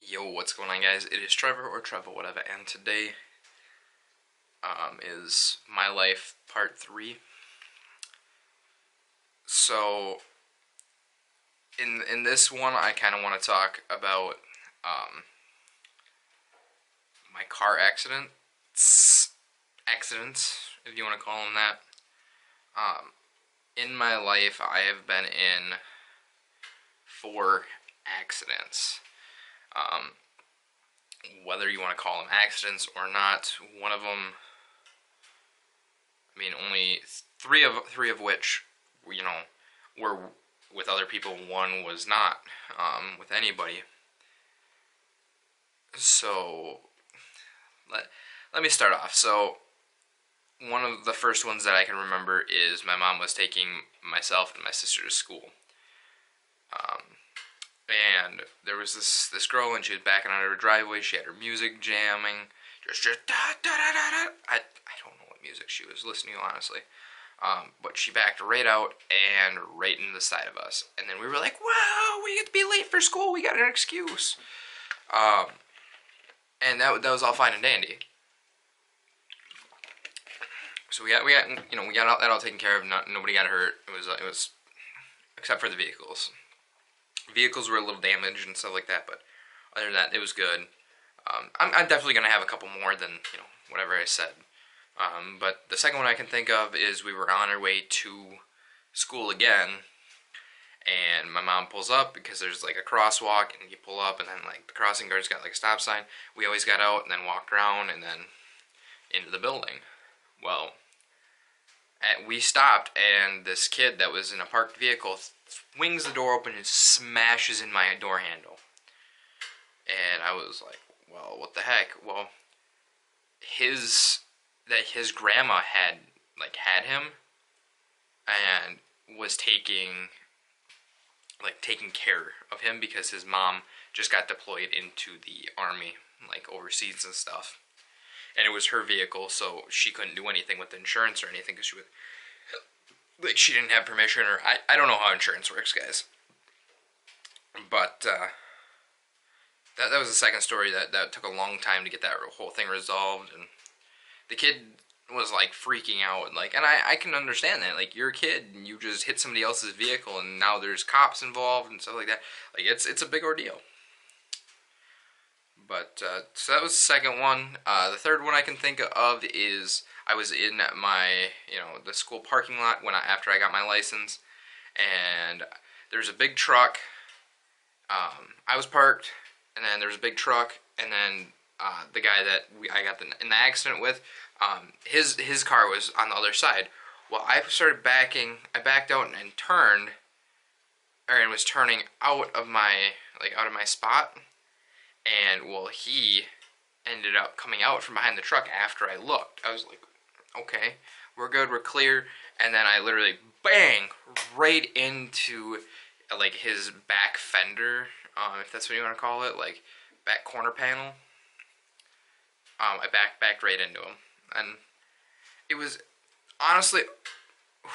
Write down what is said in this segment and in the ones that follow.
Yo, what's going on, guys? It is Trevor, or Trevor, whatever, and today is my life part 3. So, in this one, I kind of want to talk about my car accidents, if you want to call them that. In my life, I have been in 4 accidents. Whether you want to call them accidents or not, one of them, I mean, only three of which, were with other people. One was not, with anybody. So, let me start off. So, one of the first ones that I can remember is my mom was taking myself and my sister to school. And there was this girl, and she was backing out of her driveway. She had her music jamming, just da da da da da. I don't know what music she was listening to, honestly. But she backed right out and right into the side of us. And then we were like, "Wow, we get to be late for school. We got an excuse." And that was all fine and dandy. So we got that all taken care of. Nobody got hurt. It was except for the vehicles. Vehicles were a little damaged and stuff like that, but other than that, it was good. I'm definitely going to have a couple more than, whatever I said. But the second one I can think of is we were on our way to school again, and my mom pulls up because there's like a crosswalk, and you pull up, and then like the crossing guard's got like a stop sign. We always got out and then walked around and then into the building. Well, we stopped, and this kid that was in a parked vehicle swings the door open and smashes in my door handle. And I was like, well, what the heck? Well, his grandma had him and was taking care of him because his mom just got deployed into the army, like overseas and stuff. And it was her vehicle, so she couldn't do anything with the insurance or anything because she didn't have permission, or I don't know how insurance works, guys. But that was the second story that took a long time to get that whole thing resolved, and the kid was like freaking out, and I can understand that. Like, you're a kid and you just hit somebody else's vehicle, and now there's cops involved and stuff like that. Like, it's a big ordeal. But so that was the second one. The third one I can think of is I was in my the school parking lot after I got my license, and there's a big truck. I was parked, and then there was a big truck, and then the guy that I got in the accident with, his car was on the other side. Well, I started backing. I backed out and turned, and was turning out of my spot. And, well, he ended up coming out from behind the truck after I looked. I was like, okay, we're good, we're clear. And then I literally, bang, right into, his back fender, if that's what you want to call it, back corner panel. I backed right into him. And it was, honestly,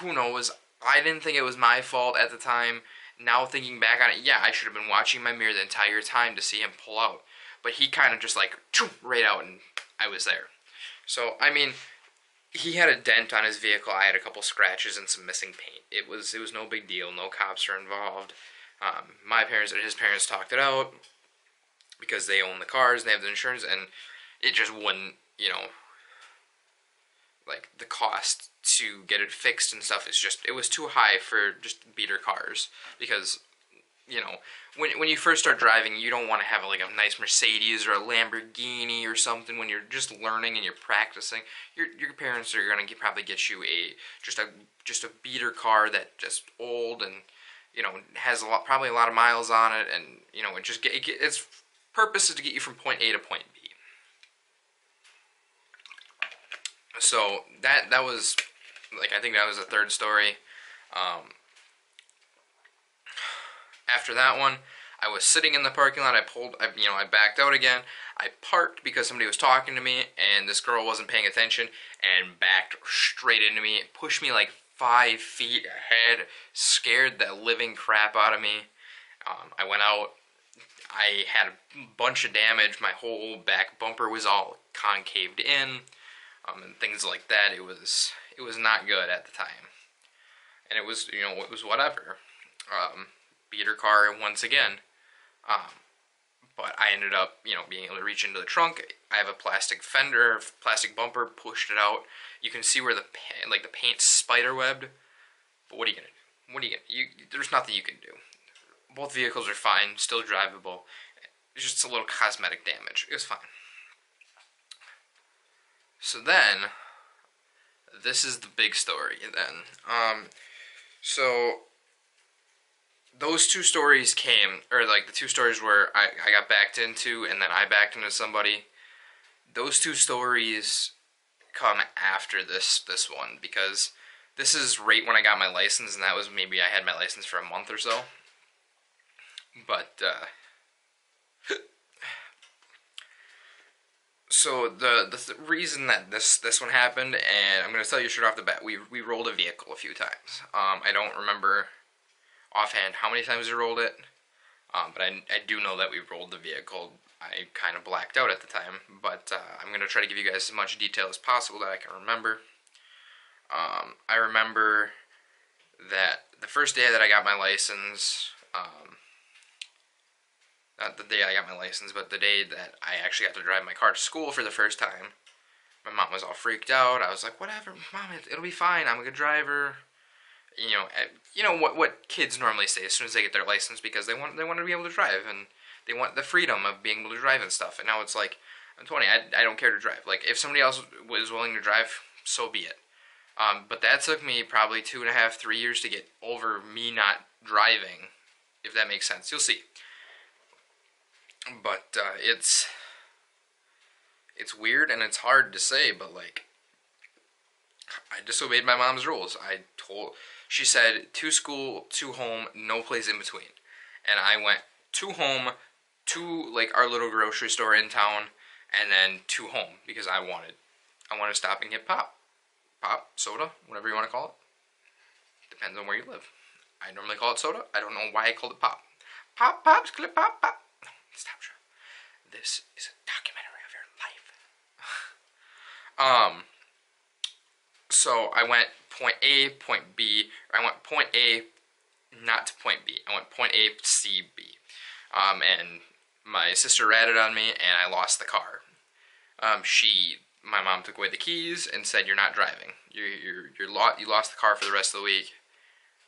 who knows, I didn't think it was my fault at the time. Now thinking back on it, yeah, I should have been watching my mirror the entire time to see him pull out. But he kind of just right out, and I was there. So, I mean, he had a dent on his vehicle. I had a couple scratches and some missing paint. It was no big deal. No cops are involved. My parents and his parents talked it out because they own the cars, they have the insurance, and it just wouldn't, the cost to get it fixed and stuff it was too high for just beater cars, because when you first start driving, you don't want to have a nice Mercedes or a Lamborghini or something when you're just learning and you're practicing. Your parents are gonna probably get you just a beater car that just old and has probably a lot of miles on it, and its purpose is to get you from point A to point B. So that was I think that was the third story. After that one, I was sitting in the parking lot. I backed out again. I parked because somebody was talking to me, and this girl wasn't paying attention and backed straight into me. It pushed me 5 feet ahead, scared the living crap out of me. I went out. I had a bunch of damage. My whole back bumper was all concaved in, and things like that. It was not good at the time, and it was it was whatever. Beater car once again. But I ended up, being able to reach into the trunk. I have a plastic fender, plastic bumper, pushed it out. You can see where the paint's spider webbed. But what are you gonna do? What are you gonna? There's nothing you can do. Both vehicles are fine, still drivable. It's just a little cosmetic damage. It was fine. So then, this is the big story. Then, so those two stories came, or like the two stories where I got backed into and then I backed into somebody. Those two stories come after this one, because this is right when I got my license, and that was maybe I had my license for a month or so. But so the reason that this one happened, and I'm going to tell you straight off the bat, we rolled a vehicle a few times. I don't remember offhand how many times we rolled it, but I do know that we rolled the vehicle. I kind of blacked out at the time, but I'm going to try to give you guys as much detail as possible that I can remember. I remember that the first day that I got my license, not the day I got my license, but the day that I actually got to drive my car to school for the first time, my mom was all freaked out. I was like, whatever, Mom, it'll be fine, I'm a good driver. You know what kids normally say as soon as they get their license, because they want to be able to drive, and they want the freedom of being able to drive and stuff. And now it's like, I'm 20, I don't care to drive. Like, if somebody else was willing to drive, so be it. But that took me probably 2.5, 3 years to get over me not driving, if that makes sense. You'll see. But it's weird and it's hard to say, but like, I disobeyed my mom's rules. She said, to school, to home, no place in between. And I went to home, to like our little grocery store in town, and then to home, because I wanted to stop and get pop, soda, whatever you want to call it. Depends on where you live. I normally call it soda. I don't know why I called it pop. Pops, clip, pop. Stop, Sean. This is a documentary of your life. So I went point A, point B. I went point A, not to point B. I went point A, C, B. And my sister ratted on me, and I lost the car. My mom took away the keys and said, "You're not driving. You lost the car for the rest of the week,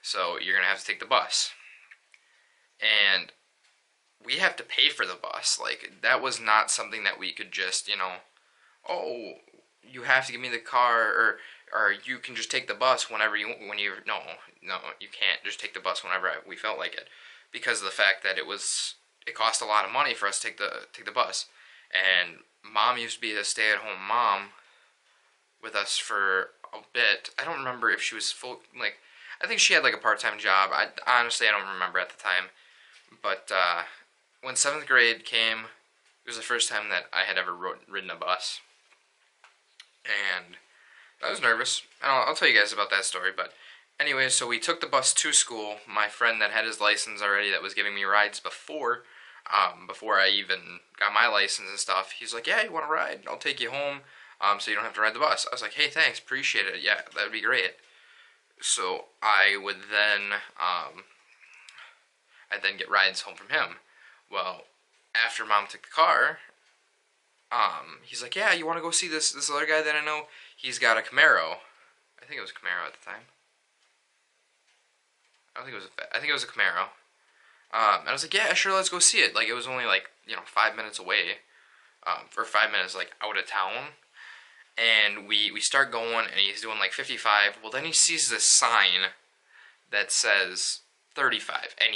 so you're gonna have to take the bus." And we have to pay for the bus. Like, that was not something that we could just, oh, you have to give me the car, or you can just take the bus no, you can't just take the bus whenever we felt like it, because of the fact that it cost a lot of money for us to take the bus. And Mom used to be a stay-at-home mom with us for a bit. I don't remember if she was full, like, I think she had like a part-time job. Honestly, I don't remember at the time. But when 7th grade came, it was the first time that I had ever ridden a bus. And I was nervous. I'll tell you guys about that story. But anyway, so we took the bus to school. My friend that had his license already, that was giving me rides before I even got my license and stuff, he's like, "Yeah, you want to ride? I'll take you home, so you don't have to ride the bus." I was like, "Hey, thanks, appreciate it. Yeah, that would be great." So I would then, I'd then get rides home from him. Well, after Mom took the car, he's like, "Yeah, you want to go see this other guy that I know? He's got a Camaro." I think it was a Camaro at the time. I think it was a Camaro. And I was like, "Yeah, sure, let's go see it." Like, it was only like, 5 minutes away, or 5 minutes like out of town. And we start going, and he's doing like 55. Well, then he sees this sign that says 35, and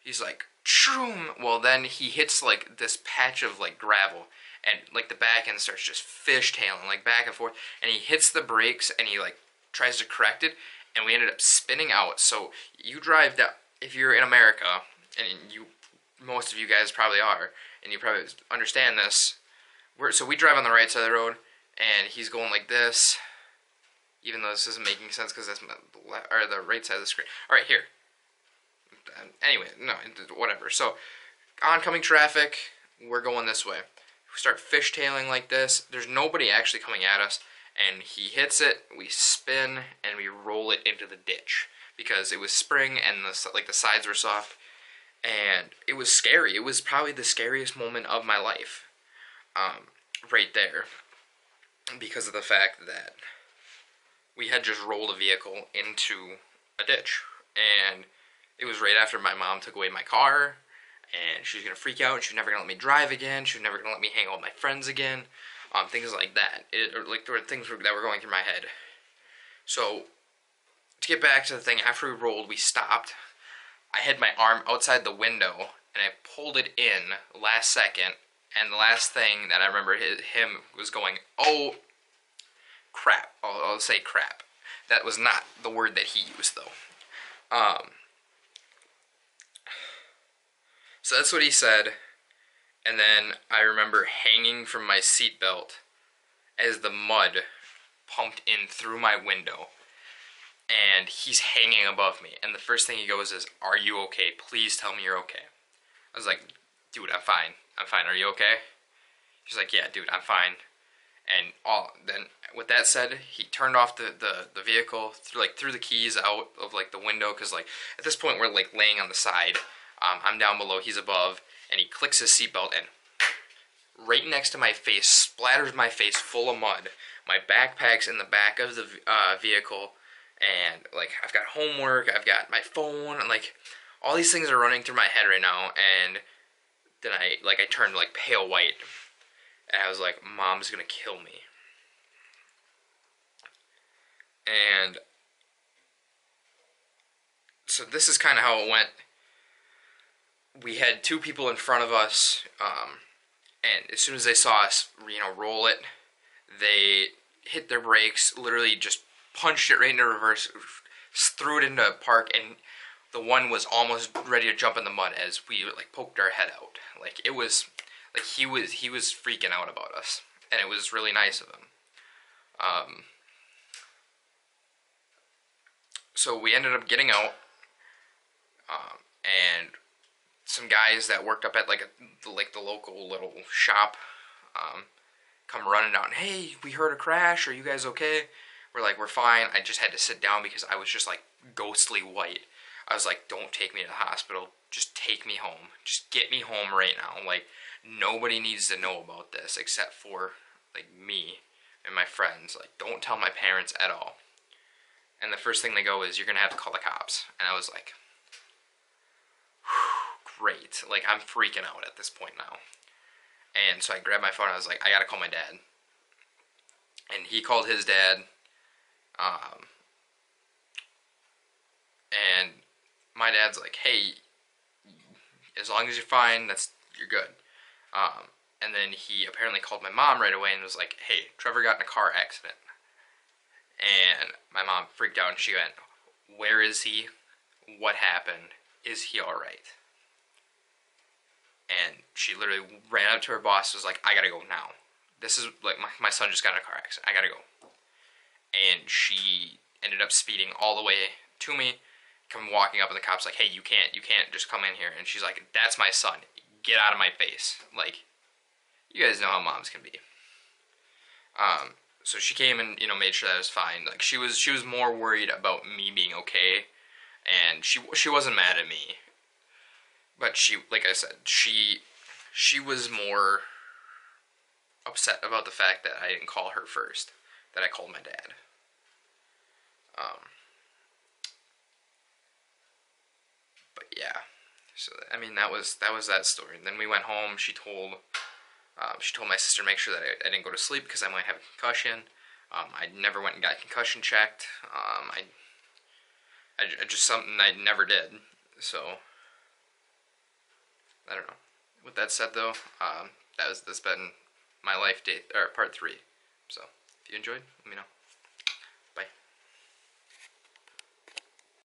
he's like, "Shroom!" Well, then he hits like this patch of like gravel, and like the back end starts just fishtailing like back and forth, and he hits the brakes, and he like tries to correct it, and we ended up spinning out. So you drive down, if you're in America, and most of you guys probably are, and you probably understand this. So we drive on the right side of the road, and he's going like this, even though this isn't making sense because that's the right side of the screen. All right, here. Anyway, no, whatever. So oncoming traffic, we're going this way. We start fishtailing like this. There's nobody actually coming at us, and he hits it, we spin, and we roll it into the ditch because it was spring and the sides were soft, and it was scary. It was probably the scariest moment of my life, right there, because of the fact that we had just rolled a vehicle into a ditch, and it was right after my mom took away my car, and she was going to freak out, and she was never going to let me drive again, she was never going to let me hang out with my friends again, things like that. There were things that were going through my head. So, to get back to the thing, after we rolled, we stopped. I had my arm outside the window, and I pulled it in last second, and the last thing that I remember him was going, oh, crap. I'll say crap. That was not the word that he used, though. So that's what he said, and then I remember hanging from my seatbelt as the mud pumped in through my window, and he's hanging above me, and the first thing he goes is, "Are you okay? Please tell me you're okay." I was like, "Dude, I'm fine. I'm fine. Are you okay?" He's like, "Yeah, dude, I'm fine." And then with that said, he turned off the vehicle, threw the keys out of like the window, because like at this point we're like laying on the side. I'm down below, he's above, and he clicks his seatbelt, and right next to my face, splatters my face full of mud. My backpack's in the back of the vehicle, and like I've got homework, I've got my phone, and like all these things are running through my head right now. And then I turned like pale white, and I was like, Mom's gonna kill me. And so this is kind of how it went. We had two people in front of us, and as soon as they saw us, roll it, they hit their brakes, literally just punched it right into reverse, threw it into park, and the one was almost ready to jump in the mud as we like poked our head out. Like it was, like he was freaking out about us, and it was really nice of him. So we ended up getting out, and some guys that worked up at the local little shop come running out, and, "Hey, we heard a crash, are you guys okay?" We're like, "We're fine." I just had to sit down because I was just like ghostly white. I was like, "Don't take me to the hospital, just take me home. Just get me home right now. Like, nobody needs to know about this except for like me and my friends. Like, don't tell my parents at all." And the first thing they go is, "You're gonna have to call the cops." And I was like, great. Like, I'm freaking out at this point now. And so I grabbed my phone and I was like, I gotta call my dad. And he called his dad. And my dad's like, "Hey, as long as you're fine, you're good." And then he apparently called my mom right away and was like, "Hey, Trevor got in a car accident." And my mom freaked out and she went, "Where is he? What happened? Is he alright?" And she literally ran up to her boss and was like, "I gotta go now. This is, like, my son just got in a car accident. I gotta go." And she ended up speeding all the way to me, come walking up, and the cop's like, "Hey, you can't just come in here." And she's like, "That's my son. Get out of my face." Like, you guys know how moms can be. So she came and, made sure that I was fine. Like, she was more worried about me being okay, and she wasn't mad at me. But like I said, she was more upset about the fact that I didn't call her first, that I called my dad. But yeah, so I mean that was that story. And then we went home. She told my sister to make sure that I didn't go to sleep because I might have a concussion. I never went and got concussion checked. I just something I never did. So I don't know. With that said, though, that's been my life date or part 3. So if you enjoyed, let me know.